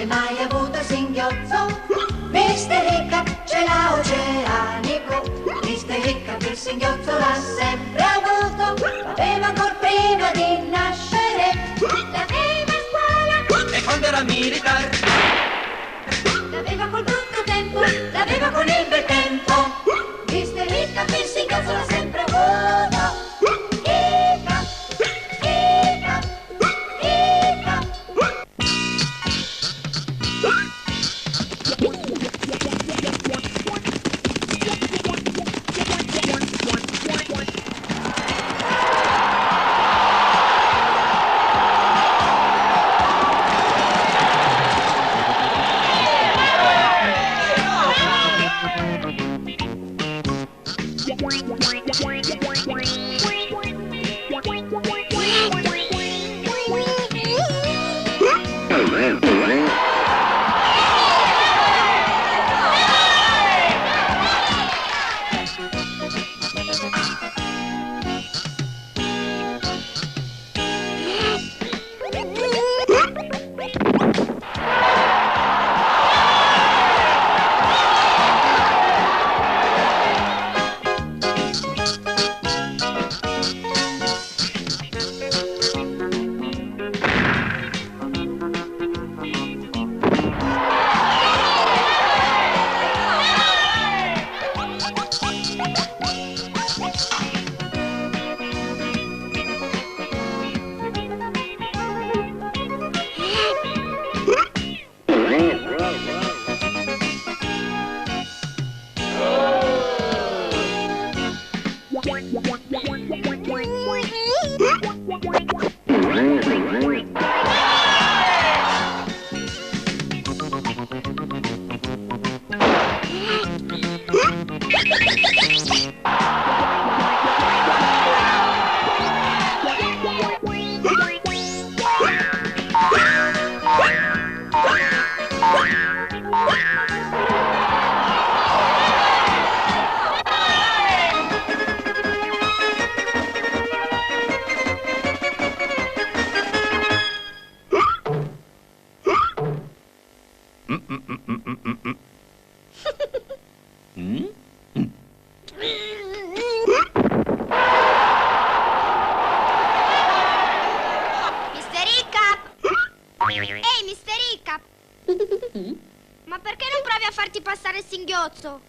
Avete mai avuto il singhiozzo? Mr. Hiccup ce l'ha oceanico. Mr. Hiccup il singhiozzo l'ha sempre avuto. L'aveva ancora prima di nascere. L'aveva a scuola E quando era militare. l'aveva col brutto tempo, l'aveva con il bel tempo. Mr. Hiccup il singhiozzo l'ha sempre avuto. Hiccup, Hiccup, Hiccup. Ehi, Mr. Hiccup! Ma perché non provi a farti passare il singhiozzo?